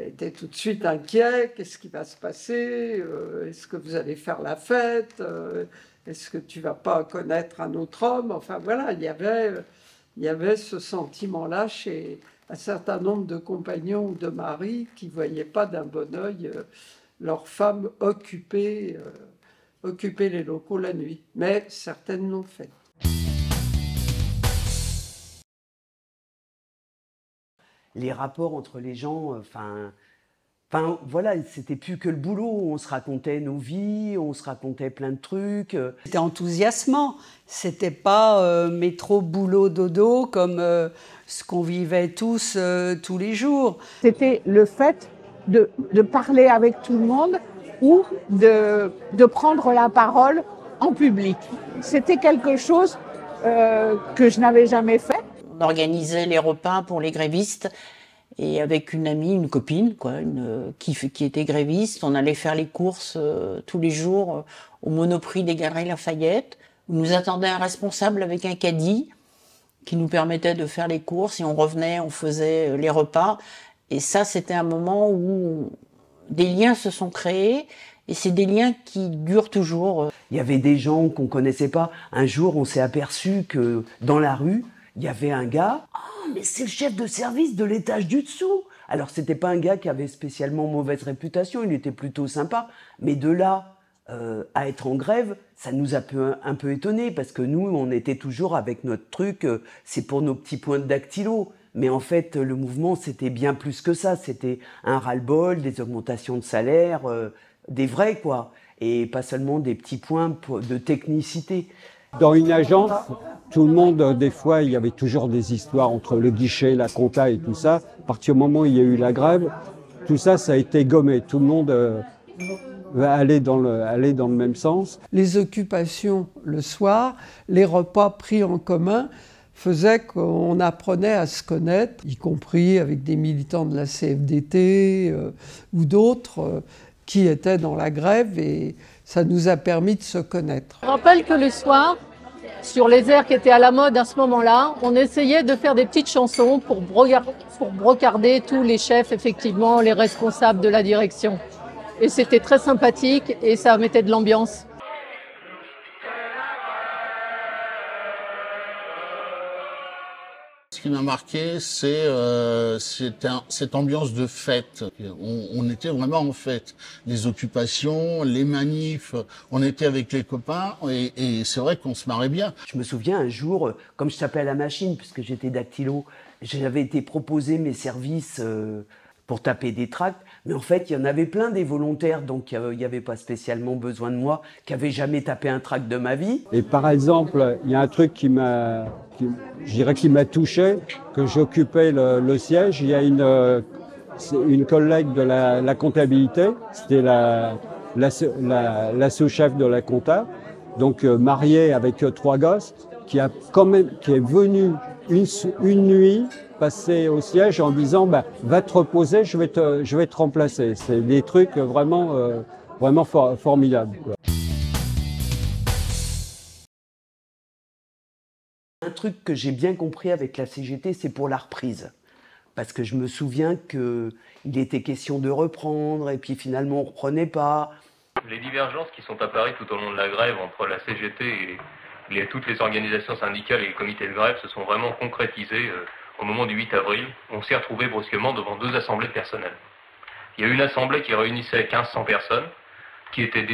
étaient tout de suite inquiets. Qu'est-ce qui va se passer? Est-ce que vous allez faire la fête? Est-ce que tu vas pas connaître un autre homme? Enfin voilà, il y avait ce sentiment-là chez un certain nombre de compagnons ou de maris qui ne voyaient pas d'un bon œil leurs femmes occuper les locaux la nuit. Mais certaines l'ont fait. Les rapports entre les gens, enfin voilà, c'était plus que le boulot. On se racontait nos vies, on se racontait plein de trucs. C'était enthousiasmant. C'était pas métro, boulot, dodo comme ce qu'on vivait tous les jours. C'était le fait de parler avec tout le monde ou de prendre la parole en public. C'était quelque chose que je n'avais jamais fait. On organisait les repas pour les grévistes et avec une amie, une copine, qui était gréviste, on allait faire les courses tous les jours au Monoprix des Galeries Lafayette. On nous attendait un responsable avec un caddie qui nous permettait de faire les courses et on revenait, on faisait les repas. Et ça, c'était un moment où des liens se sont créés et c'est des liens qui durent toujours. Il y avait des gens qu'on connaissait pas. Un jour, on s'est aperçu que dans la rue, il y avait un gars, mais c'est le chef de service de l'étage du dessous. Alors c'était pas un gars qui avait spécialement mauvaise réputation, il était plutôt sympa. Mais de là à être en grève, ça nous a un peu étonnés parce que nous, on était toujours avec notre truc, c'est pour nos petits points de dactylo. Mais en fait, le mouvement, c'était bien plus que ça. C'était un ras-le-bol, des augmentations de salaire, des vrais quoi. Et pas seulement des petits points de technicité. Dans une agence, tout le monde, des fois, il y avait toujours des histoires entre le guichet, la compta et tout ça. À partir du moment où il y a eu la grève, tout ça, ça a été gommé. Tout le monde va aller dans le même sens. Les occupations le soir, les repas pris en commun faisaient qu'on apprenait à se connaître, y compris avec des militants de la CFDT ou d'autres qui étaient dans la grève, et ça nous a permis de se connaître. Je rappelle que le soir, sur les airs qui étaient à la mode à ce moment-là, on essayait de faire des petites chansons pour brocarder tous les chefs, effectivement, les responsables de la direction. Et c'était très sympathique et ça mettait de l'ambiance. Ce qui m'a marqué, c'est cette ambiance de fête. On était vraiment en fête. Les occupations, les manifs, on était avec les copains et c'est vrai qu'on se marrait bien. Je me souviens un jour, comme je tapais à la machine, puisque j'étais dactylo, j'avais été proposé mes services pour taper des tracts, mais en fait, il y en avait plein des volontaires, donc il n'y avait pas spécialement besoin de moi, qui n'avaient jamais tapé un tract de ma vie. Et par exemple, il y a un truc qui m'a touché, que j'occupais le siège. Il y a une collègue de la comptabilité, c'était la sous-chef de la compta, donc mariée avec 3 gosses, qui est venue une nuit passer au siège en disant va te reposer, je vais te remplacer. C'est des trucs vraiment formidables, quoi. Un truc que j'ai bien compris avec la CGT, c'est pour la reprise. Parce que je me souviens qu'il était question de reprendre et puis finalement on ne reprenait pas. Les divergences qui sont apparues tout au long de la grève entre la CGT et toutes les organisations syndicales et les comités de grève se sont vraiment concrétisées au moment du 8 avril. On s'est retrouvés brusquement devant 2 assemblées de personnel. Il y a eu une assemblée qui réunissait 1500 personnes, qui était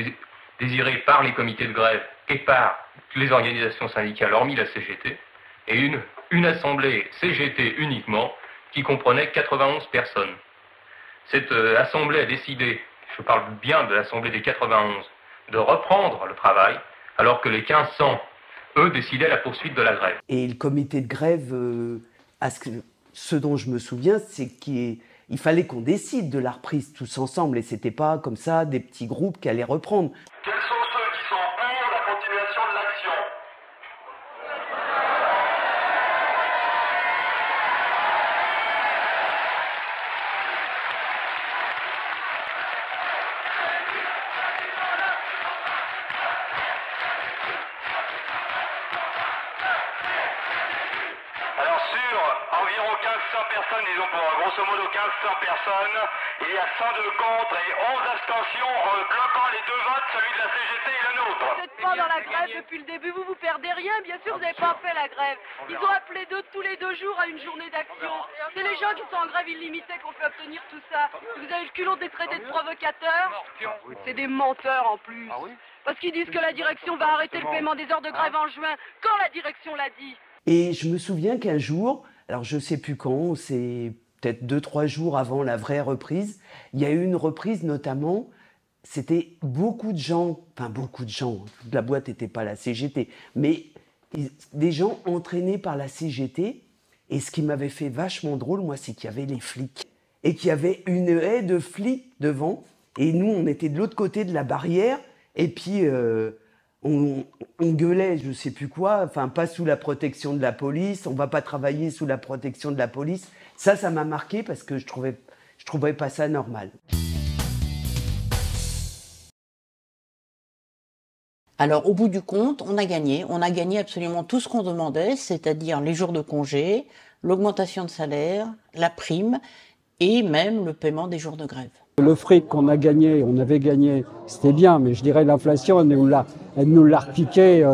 désirée par les comités de grève et par les organisations syndicales, hormis la CGT, et une assemblée CGT uniquement, qui comprenait 91 personnes. Cette assemblée a décidé, je parle bien de l'assemblée des 91, de reprendre le travail, alors que les 1500, eux, décidaient la poursuite de la grève. Et le comité de grève, ce dont je me souviens, c'est qu'il fallait qu'on décide de la reprise tous ensemble, et c'était pas comme ça des petits groupes qui allaient reprendre. Quels sont ceux qui sont pour la continuation de l'action? Alors sur environ 1500 personnes, disons pour grosso modo 1500 personnes, il y a 102 contre et 11 abstentions bloquant les deux votes, celui de la CGT et le nôtre. Vous n'êtes pas dans la grève depuis le début, vous perdez rien, bien sûr vous n'avez pas fait la grève. Ils ont appelé tous les 2 jours à une journée d'action. C'est les gens qui sont en grève illimitée qu'on peut obtenir tout ça. Vous avez le culot des traités de provocateurs, c'est des menteurs en plus. Parce qu'ils disent que la direction va arrêter le paiement des heures de grève en juin, quand la direction l'a dit. Et je me souviens qu'un jour, alors je ne sais plus quand, c'est peut-être 2-3 jours avant la vraie reprise, il y a eu une reprise notamment, c'était beaucoup de gens, toute la boîte n'était pas la CGT, mais des gens entraînés par la CGT, et ce qui m'avait fait vachement drôle, moi, c'est qu'il y avait les flics, et qu'il y avait une haie de flics devant, et nous, on était de l'autre côté de la barrière, et puis on gueulait, je sais plus quoi, enfin pas sous la protection de la police, on va pas travailler sous la protection de la police. Ça m'a marqué parce que je trouvais pas ça normal. Alors, au bout du compte, on a gagné. On a gagné absolument tout ce qu'on demandait, c'est-à-dire les jours de congé, l'augmentation de salaire, la prime et même le paiement des jours de grève. Le fric qu'on a gagné, on avait gagné, c'était bien, mais je dirais l'inflation, elle nous l'a repiqué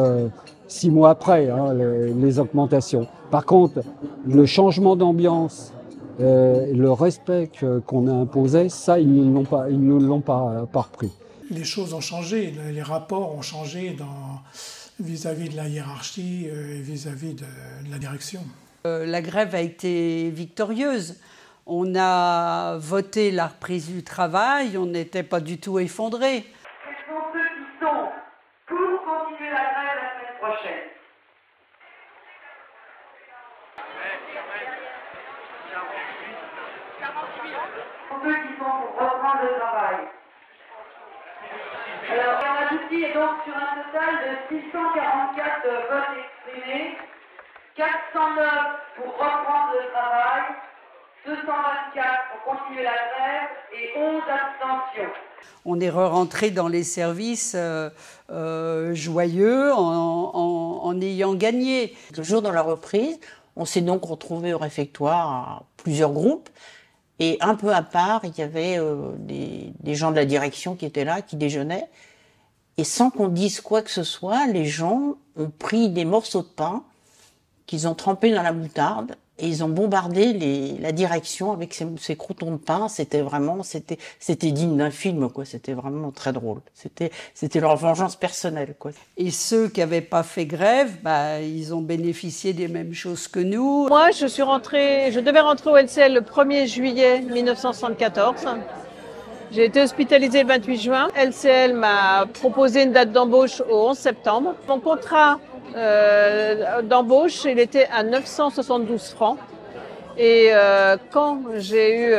6 mois après, hein, les augmentations. Par contre, le changement d'ambiance, le respect qu'on a imposé, ça, ils ne l'ont pas repris. Les choses ont changé, les rapports ont changé vis-à-vis de la hiérarchie et vis-à-vis de la direction. La grève a été victorieuse. On a voté la reprise du travail, on n'était pas du tout effondrés. Quels sont ceux qui sont pour continuer la grève la semaine prochaine? Pour ceux qui sont pour reprendre le travail. Alors, on aboutit donc sur un total de 644 votes exprimés, 409 pour reprendre le travail, 224 pour continuer la grève et 11 abstentions. On est rentré dans les services joyeux en ayant gagné. Le jour de la reprise, on s'est donc retrouvé au réfectoire à plusieurs groupes. Et un peu à part, il y avait des gens de la direction qui étaient là, qui déjeunaient. Et sans qu'on dise quoi que ce soit, les gens ont pris des morceaux de pain qu'ils ont trempés dans la moutarde et ils ont bombardé la direction avec ces croûtons de pain. C'était digne d'un film, quoi. C'était vraiment très drôle. C'était leur vengeance personnelle, quoi. Et ceux qui n'avaient pas fait grève, ils ont bénéficié des mêmes choses que nous. Moi, je devais rentrer au LCL le 1er juillet 1974. J'ai été hospitalisée le 28 juin. LCL m'a proposé une date d'embauche au 11 septembre. Mon contrat d'embauche, il était à 972 francs. Et quand j'ai eu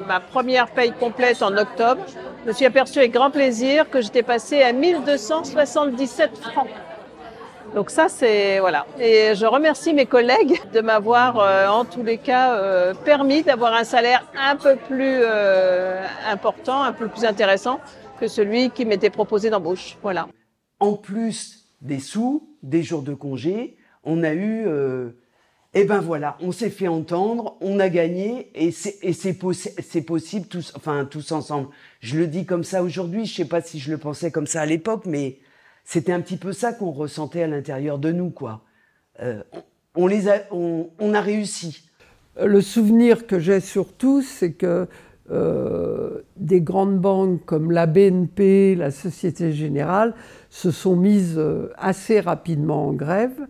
ma première paye complète en octobre, je me suis aperçue avec grand plaisir que j'étais passée à 1277 francs. Donc ça, c'est... voilà. Et je remercie mes collègues de m'avoir, en tous les cas, permis d'avoir un salaire un peu plus important, un peu plus intéressant que celui qui m'était proposé d'embauche. Voilà. En plus des sous, des jours de congé, on a eu... et ben voilà, on s'est fait entendre, on a gagné et c'est possible tous ensemble. Je le dis comme ça aujourd'hui, je sais pas si je le pensais comme ça à l'époque, mais c'était un petit peu ça qu'on ressentait à l'intérieur de nous, quoi. On a réussi. Le souvenir que j'ai surtout, c'est que des grandes banques comme la BNP, la Société Générale, se sont mises assez rapidement en grève,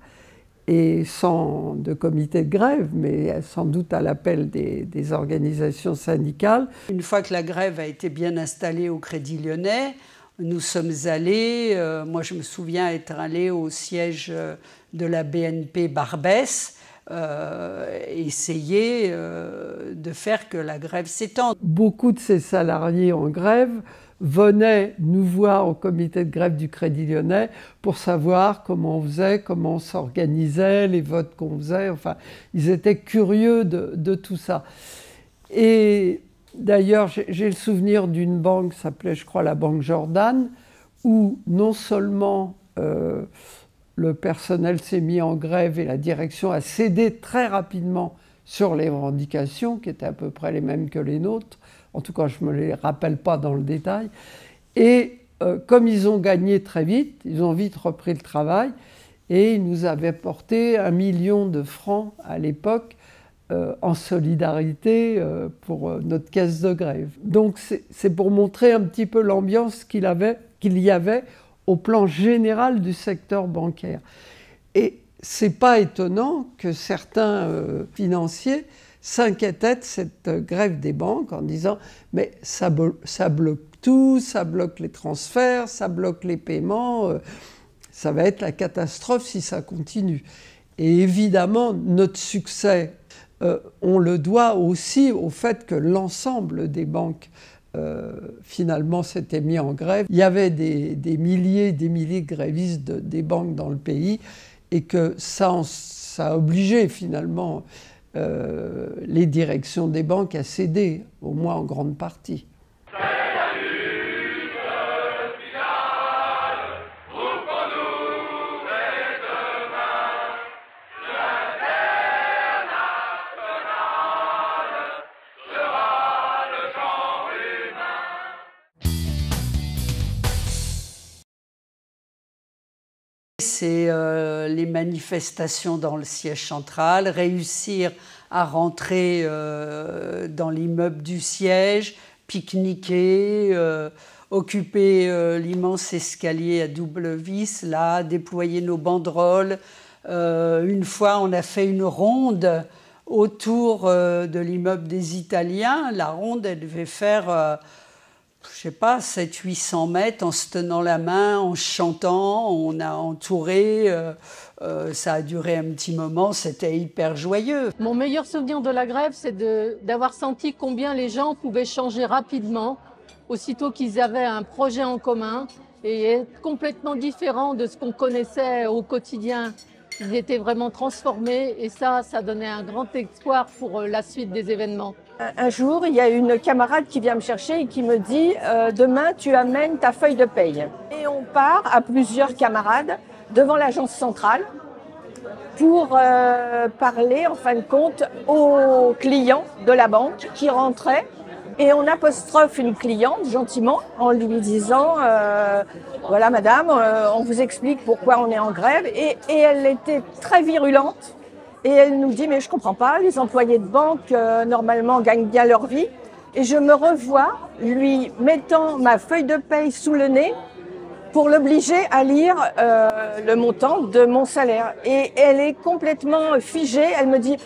et sans de comité de grève, mais sans doute à l'appel des organisations syndicales. Une fois que la grève a été bien installée au Crédit Lyonnais, nous sommes allés, moi je me souviens être allé au siège de la BNP Barbès, essayer de faire que la grève s'étende. Beaucoup de ces salariés en grève venaient nous voir au comité de grève du Crédit Lyonnais pour savoir comment on faisait, comment on s'organisait, les votes qu'on faisait. Enfin, ils étaient curieux de tout ça. Et d'ailleurs, j'ai le souvenir d'une banque qui s'appelait, je crois, la Banque Jordan, où non seulement le personnel s'est mis en grève et la direction a cédé très rapidement sur les revendications, qui étaient à peu près les mêmes que les nôtres. En tout cas, je ne me les rappelle pas dans le détail. Et comme ils ont gagné très vite, ils ont vite repris le travail et ils nous avaient apporté 1 million de francs à l'époque en solidarité pour notre caisse de grève. Donc c'est pour montrer un petit peu l'ambiance qu'il y avait au plan général du secteur bancaire. Et c'est pas étonnant que certains financiers s'inquiétaient de cette grève des banques en disant « mais ça bloque tout, ça bloque les transferts, ça bloque les paiements, ça va être la catastrophe si ça continue ». Et évidemment, notre succès, on le doit aussi au fait que l'ensemble des banques finalement s'étaient mis en grève. Il y avait des milliers de grévistes des banques dans le pays et que ça a obligé finalement les directions des banques à céder, au moins en grande partie. C'est les manifestations dans le siège central, réussir à rentrer dans l'immeuble du siège, pique-niquer, occuper l'immense escalier à double vis, là, déployer nos banderoles. Une fois, on a fait une ronde autour de l'immeuble des Italiens. La ronde, elle devait faire... je sais pas, 700-800 mètres, en se tenant la main, en chantant, on a entouré, ça a duré un petit moment, c'était hyper joyeux. Mon meilleur souvenir de la grève, c'est d'avoir senti combien les gens pouvaient changer rapidement, aussitôt qu'ils avaient un projet en commun, et être complètement différents de ce qu'on connaissait au quotidien. Ils étaient vraiment transformés, et ça donnait un grand espoir pour la suite des événements. Un jour, il y a une camarade qui vient me chercher et qui me dit « Demain, tu amènes ta feuille de paye ». Et on part à plusieurs camarades devant l'agence centrale pour parler, en fin de compte, aux clients de la banque qui rentraient. Et on apostrophe une cliente gentiment en lui disant « Voilà madame, on vous explique pourquoi on est en grève ». Et elle était très virulente. Et elle nous dit, mais je comprends pas, les employés de banque, normalement, gagnent bien leur vie. Et je me revois lui mettant ma feuille de paye sous le nez pour l'obliger à lire le montant de mon salaire. Et elle est complètement figée. Elle me dit,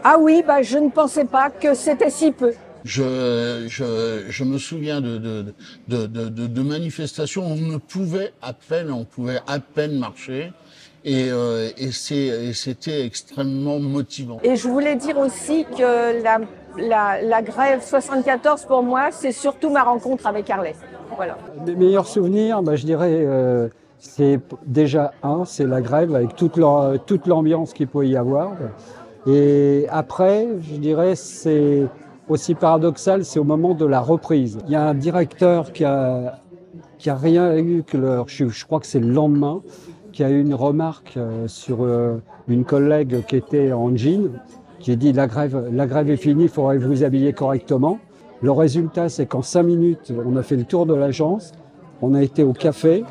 ah oui, bah, je ne pensais pas que c'était si peu. Je me souviens de manifestations où on pouvait à peine marcher. Et c'était extrêmement motivant. Et je voulais dire aussi que la grève 74, pour moi, c'est surtout ma rencontre avec Harley. Voilà. Mes meilleurs souvenirs, je dirais, c'est déjà c'est la grève avec toute l'ambiance qu'il peut y avoir. Et après, je dirais, c'est aussi paradoxal, c'est au moment de la reprise. Il y a un directeur qui a rien eu que je crois que c'est le lendemain, qui a eu une remarque sur une collègue qui était en jean, qui a dit la grève est finie, il faudrait vous habiller correctement. Le résultat, c'est qu'en 5 minutes, on a fait le tour de l'agence, on a été au café.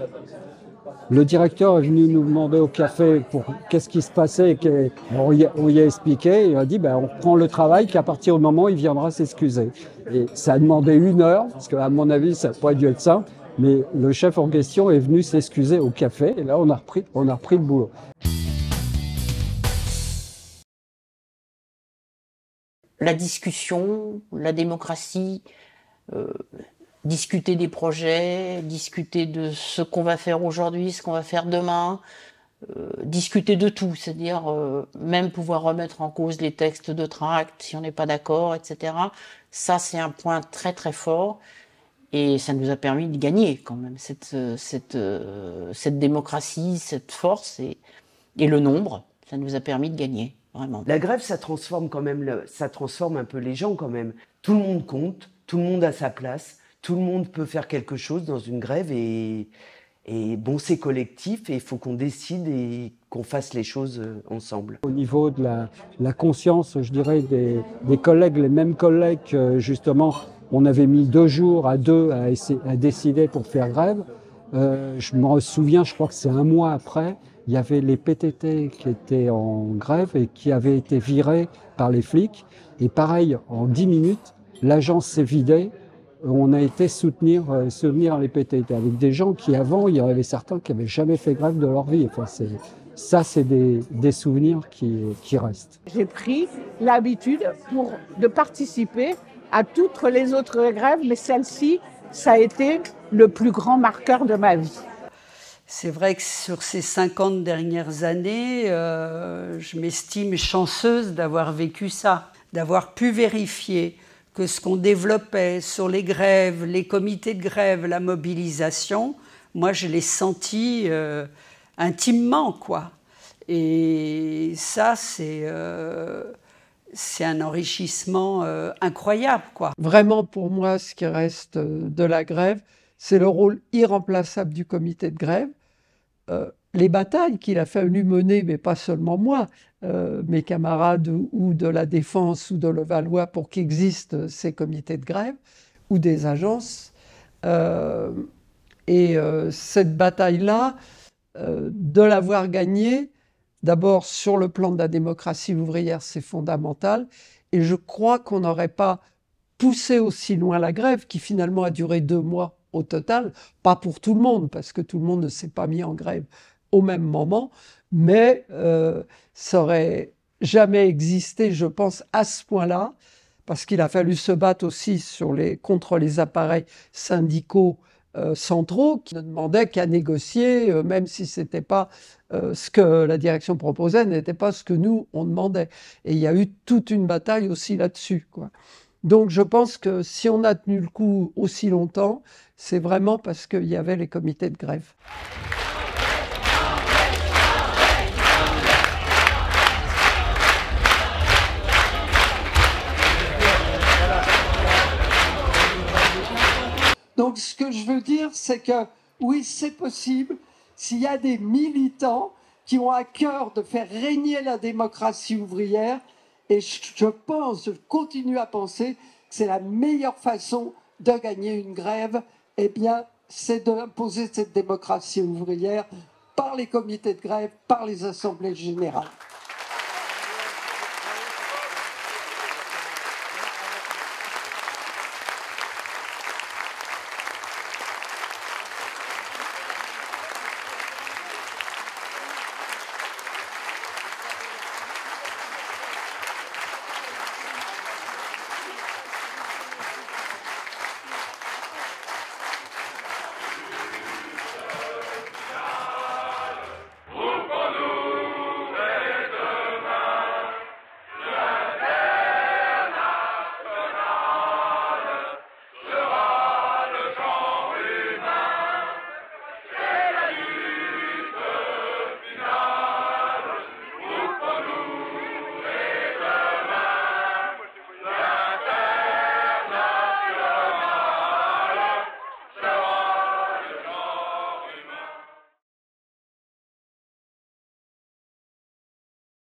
Le directeur est venu nous demander au café pour qu'est-ce qui se passait, on y a expliqué, il a dit on reprend le travail, qu'à partir du moment où il viendra s'excuser. Et ça a demandé 1 heure, parce qu'à mon avis, ça n'a pas dû être simple. Mais le chef en question est venu s'excuser au café et là on a repris le boulot. La discussion, la démocratie, discuter des projets, discuter de ce qu'on va faire aujourd'hui, ce qu'on va faire demain, discuter de tout, c'est-à-dire même pouvoir remettre en cause les textes de tracts si on n'est pas d'accord, etc. Ça, c'est un point très très fort. Et ça nous a permis de gagner quand même cette démocratie, cette force et le nombre. Ça nous a permis de gagner, vraiment. La grève, ça transforme un peu les gens quand même. Tout le monde compte, tout le monde a sa place, tout le monde peut faire quelque chose dans une grève et Et bon, c'est collectif et il faut qu'on décide et qu'on fasse les choses ensemble. Au niveau de la conscience, je dirais, des collègues, les mêmes collègues, justement, on avait mis 2 jours à décider pour faire grève. Je me souviens, je crois que c'est 1 mois après, il y avait les PTT qui étaient en grève et qui avaient été virés par les flics. Et pareil, en 10 minutes, l'agence s'est vidée. On a été soutenir les PTT avec des gens qui, avant, il y en avait certains qui n'avaient jamais fait grève de leur vie. Enfin, c'est des souvenirs qui restent. J'ai pris l'habitude de participer à toutes les autres grèves, mais celle-ci, ça a été le plus grand marqueur de ma vie. C'est vrai que sur ces 50 dernières années, je m'estime chanceuse d'avoir vécu ça, d'avoir pu vérifier que ce qu'on développait sur les grèves, les comités de grève, la mobilisation, moi je l'ai senti intimement, quoi. Et ça, c'est un enrichissement incroyable, quoi. Vraiment, pour moi, ce qui reste de la grève, c'est le rôle irremplaçable du comité de grève. Les batailles qu'il a fallu mener, mais pas seulement moi, mes camarades ou de la Défense ou de Levallois pour qu'existent ces comités de grève, ou des agences. Cette bataille-là, de l'avoir gagnée, d'abord sur le plan de la démocratie ouvrière, c'est fondamental. Et je crois qu'on n'aurait pas poussé aussi loin la grève, qui finalement a duré 2 mois au total, pas pour tout le monde, parce que tout le monde ne s'est pas mis en grève au même moment, mais ça aurait jamais existé, je pense, à ce point-là, parce qu'il a fallu se battre aussi contre les appareils syndicaux centraux qui ne demandaient qu'à négocier, même si c'était pas ce que la direction proposait, n'était pas ce que nous, on demandait. Et il y a eu toute une bataille aussi là-dessus, quoi. Donc je pense que si on a tenu le coup aussi longtemps, c'est vraiment parce qu'il y avait les comités de grève. Donc ce que je veux dire, c'est que oui, c'est possible s'il y a des militants qui ont à cœur de faire régner la démocratie ouvrière. Et je continue à penser que c'est la meilleure façon de gagner une grève, eh bien, c'est d'imposer cette démocratie ouvrière par les comités de grève, par les assemblées générales.